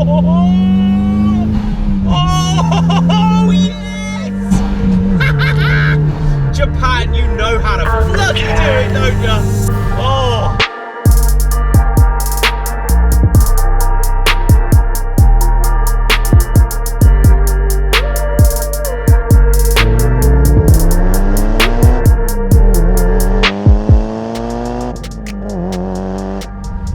Oh, yes! Japan, you know how to bloody do it, don't you? Oh.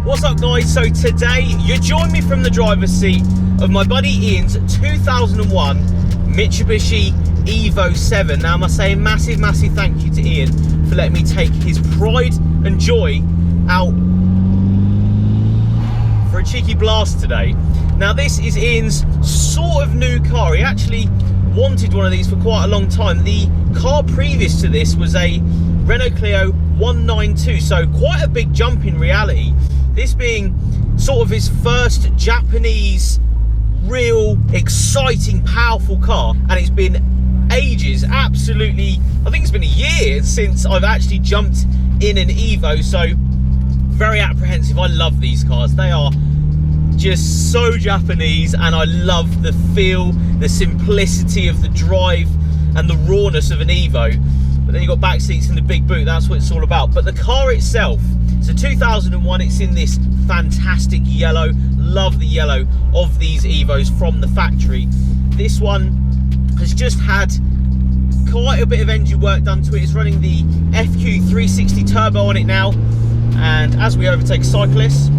What's up, guys? So today you join me from the driver's seat of my buddy Ian's 2001 Mitsubishi Evo 7. Now I must say a massive thank you to Ian for letting me take his pride and joy out for a cheeky blast today. Now this is Ian's sort of new car. He actually wanted one of these for quite a long time. The car previous to this was a Renault Clio 192, so quite a big jump in reality. This being sort of his first Japanese, real, exciting, powerful car. And it's been ages, absolutely, I think it's been a year since I've actually jumped in an Evo. So very apprehensive. I love these cars. They are just so Japanese, and I love the feel, the simplicity of the drive and the rawness of an Evo. But then you've got back seats and the big boot. That's what it's all about. But the car itself, it's a 2001. It's in this fantastic yellow. Love the yellow of these Evos from the factory. This one has just had quite a bit of engine work done to it. It's running the FQ 360 turbo on it now. And as we overtake cyclists,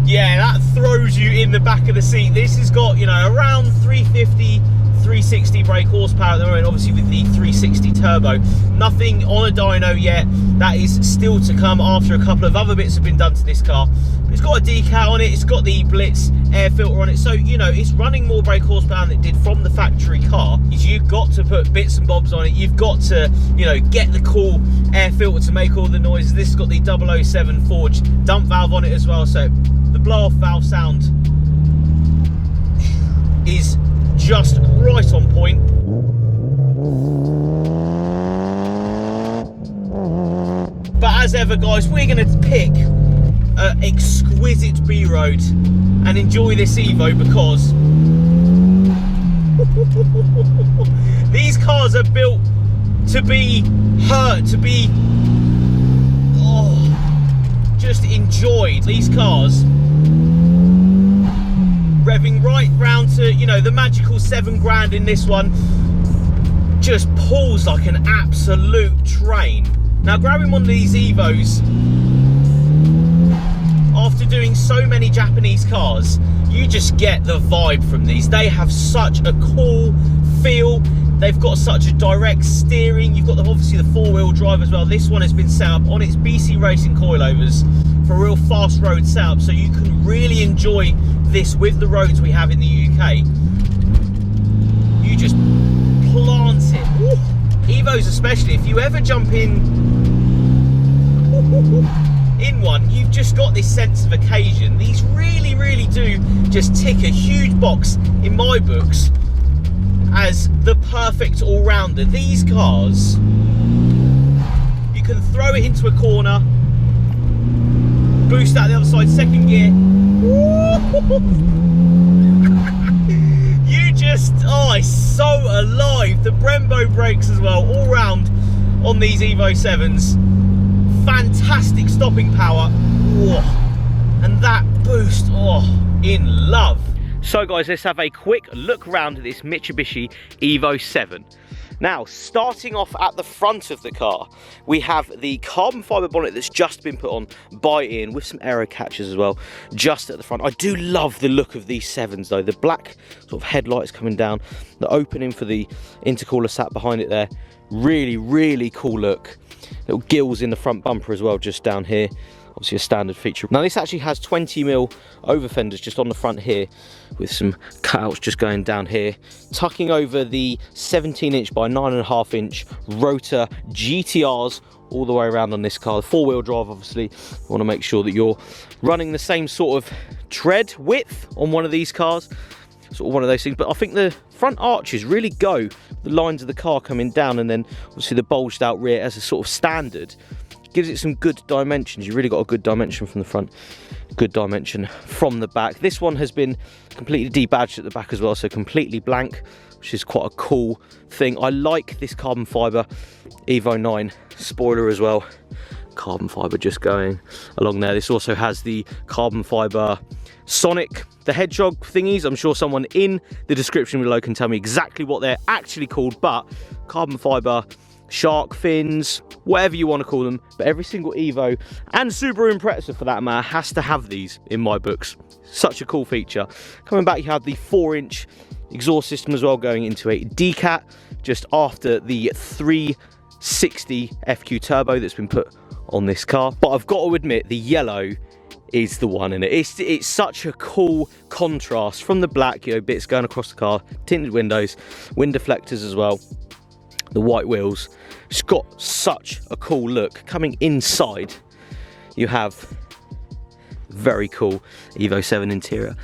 yeah, that throws you in the back of the seat. This has got, you know, around 350, 360 brake horsepower at the moment, obviously with the 360 turbo. Nothing on a dyno yet. That is still to come after a couple of other bits have been done to this car. But it's got a decal on it, it's got the Blitz air filter on it, so you know it's running more brake horsepower than it did from the factory car. You've got to put bits and bobs on it. You've got to, you know, get the cool air filter to make all the noises. This has got the 007 forged dump valve on it as well, so the blow off valve sound is just right on point. But as ever, guys, we're going to pick an exquisite B-road and enjoy this Evo, because these cars are built to be hurt, to be just enjoyed. These cars revving right round to, you know, the magical 7 grand in this one, just pulls like an absolute train. Now grabbing one of these Evos after doing so many Japanese cars, you just get the vibe from these. They have such a cool feel. They've got such a direct steering. You've got obviously the 4-wheel drive as well. This one has been set up on its BC Racing coilovers for a real fast road setup, so you can really enjoy this with the roads we have in the UK. You just plant it. Ooh. Evos especially, if you ever jump in one, you've just got this sense of occasion. These really do just tick a huge box in my books as the perfect all-rounder. These cars, you can throw it into a corner, boost out the other side, second gear. You just, it's so alive. The Brembo brakes as well, all round on these Evo 7s. Fantastic stopping power. And that boost, in love. So guys, let's have a quick look around at this Mitsubishi Evo 7. Now, starting off at the front of the car, we have the carbon fibre bonnet that's just been put on by Ian, with some aero catchers as well, just at the front. I do love the look of these 7s though. The black sort of headlights coming down, the opening for the intercooler sat behind it there. Really cool look. Little gills in the front bumper as well, just down here. Obviously a standard feature. Now this actually has 20mm over fenders just on the front here, with some cutouts just going down here, tucking over the 17-inch by 9.5-inch rotor GTRs all the way around on this car. The 4-wheel drive, obviously, you want to make sure that you're running the same sort of tread width on one of these cars. Sort of one of those things. But I think the front arches really go, the lines of the car coming down, and then obviously the bulged out rear as a sort of standard. gives it some good dimensions. You really got a good dimension from the front, good dimension from the back. This one has been completely debadged at the back as well, so completely blank, which is quite a cool thing. I like this carbon fibre Evo 9 spoiler as well. Carbon fibre just going along there. This also has the carbon fibre Sonic the Hedgehog thingies. I'm sure someone in the description below can tell me exactly what they're actually called, but carbon fibre shark fins, whatever you want to call them, but every single Evo and Subaru Impreza for that matter has to have these in my books. Such a cool feature. Coming back, you have the 4-inch exhaust system as well, going into a decat just after the 360 FQ turbo that's been put on this car. But I've got to admit, the yellow is the one in it. It's such a cool contrast from the black, you know, bits going across the car, tinted windows, wind deflectors as well, the white wheels. It's got such a cool look. Coming inside, you have very cool Evo 7 interior.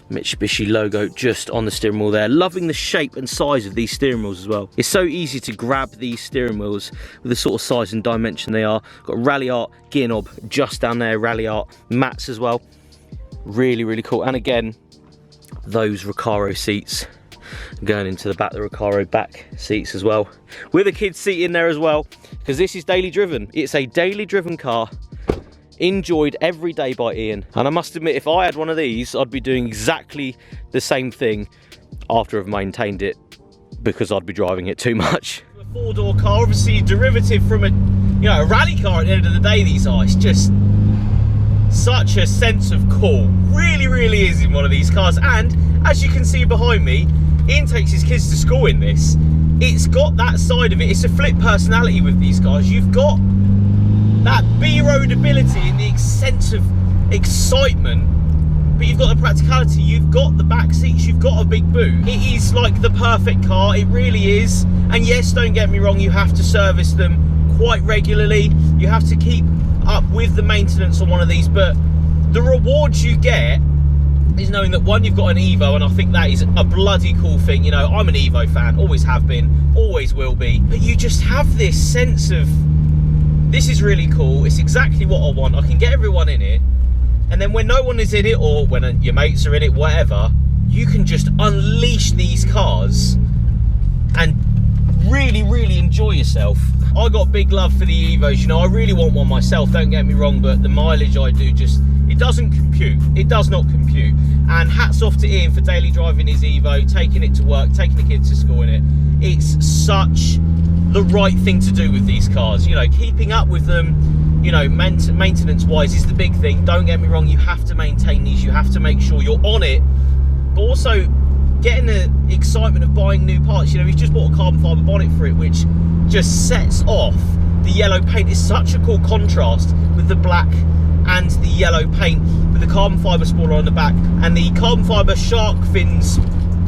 Mitsubishi logo just on the steering wheel there. Loving the shape and size of these steering wheels as well. It's so easy to grab these steering wheels with the sort of size and dimension they are. Got a rally art gear knob just down there, rally art mats as well. Really, really cool. And again, those Recaro seats going into the back, the Recaro back seats as well, with a kid's seat in there as well, because this is daily driven. It's a daily driven car, enjoyed every day by Ian. And I must admit, if I had one of these, I'd be doing exactly the same thing after I've maintained it, because I'd be driving it too much. A 4-door car, obviously derivative from a rally car at the end of the day. These are, it's just such a sense of cool. Really, really is in one of these cars. And as you can see behind me, Ian takes his kids to school in this. It's got that side of it. It's a flip personality with these cars. You've got that B-road ability and the sense of excitement, but you've got the practicality. You've got the back seats, you've got a big boot. It is like the perfect car, it really is. And yes, don't get me wrong, you have to service them quite regularly. You have to keep up with the maintenance on one of these, but the rewards you get is knowing that, one, you've got an Evo, and I think that is a bloody cool thing. You know, I'm an Evo fan, always have been, always will be, but you just have this sense of, this is really cool, it's exactly what I want, I can get everyone in it, and then when no one is in it, or when your mates are in it, whatever, you can just unleash these cars and really, really enjoy yourself. I got big love for the Evos, you know, I really want one myself, don't get me wrong, but the mileage I do just, it doesn't compute, it does not compute. And hats off to Ian for daily driving his Evo, taking it to work, taking the kids to school in it. It's such the right thing to do with these cars, you know, keeping up with them, you know, maintenance wise is the big thing. Don't get me wrong, you have to maintain these, you have to make sure you're on it, but also getting the excitement of buying new parts. You know, he's just bought a carbon fibre bonnet for it, which just sets off the yellow paint. It's such a cool contrast with the black and the yellow paint, with the carbon fibre spoiler on the back and the carbon fibre shark fins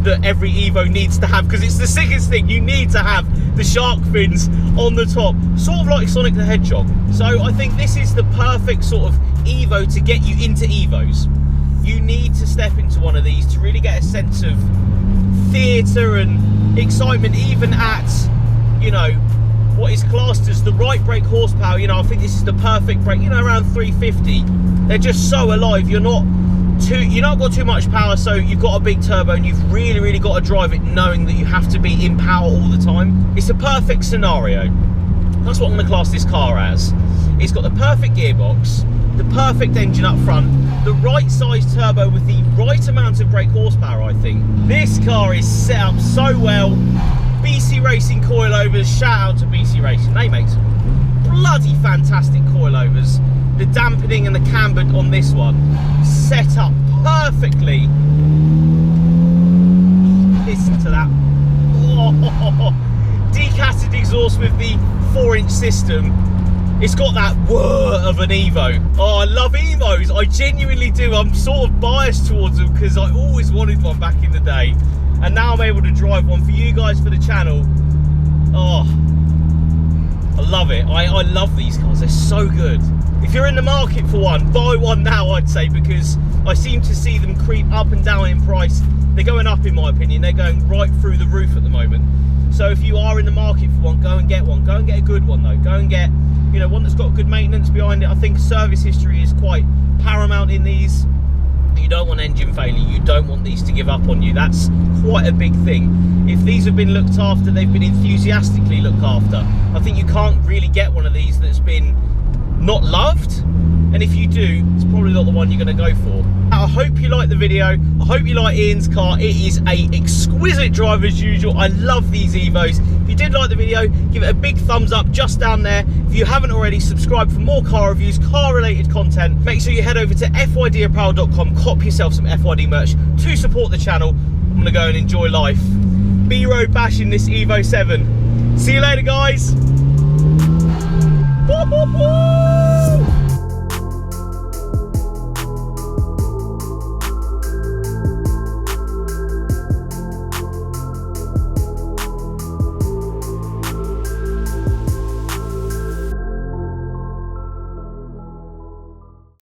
that every Evo needs to have, because it's the sickest thing. You need to have the shark fins on the top, sort of like Sonic the Hedgehog. So I think this is the perfect sort of Evo to get you into Evos. You need to step into one of these to really get a sense of theatre and excitement, even at, you know, what is classed as the right brake horsepower. You know, I think this is the perfect brake, you know, around 350. They're just so alive. You're not got too much power, so you've got a big turbo and you've really, really got to drive it knowing that you have to be in power all the time. It's a perfect scenario. That's what I'm going to class this car as. It's got the perfect gearbox, the perfect engine up front, the right size turbo with the right amount of brake horsepower, I think. This car is set up so well. BC Racing coilovers, shout out to BC Racing, they make some bloody fantastic coilovers. The dampening and the camber on this one set up perfectly. Listen to that. Oh, decatted exhaust with the 4-inch system. It's got that whir of an Evo. Oh, I love Evos, I genuinely do. I'm sort of biased towards them because I always wanted one back in the day, and now I'm able to drive one for you guys, for the channel. Oh, I love it. I love these cars, they're so good. If you're in the market for one, buy one now, I'd say, because I seem to see them creep up and down in price. They're going up, in my opinion. They're going right through the roof at the moment. So if you are in the market for one, go and get one. Go and get a good one though. Go and get you know, one that's got good maintenance behind it. I think service history is quite paramount in these. You don't want engine failure, you don't want these to give up on you. That's quite a big thing. If these have been looked after, they've been enthusiastically looked after. I think you can't really get one of these that's been not loved, and if you do, it's probably not the one you're going to go for. I hope you like the video. I hope you like Ian's car. It is a exquisite drive as usual. I love these Evos. If you did like the video, give it a big thumbs up just down there. If you haven't already, subscribe for more car reviews, car related content. Make sure you head over to fydapparel.com, cop yourself some FYD merch to support the channel. I'm going to go and enjoy life. B-road bashing this Evo 7. See you later, guys. Woo, woo, woo.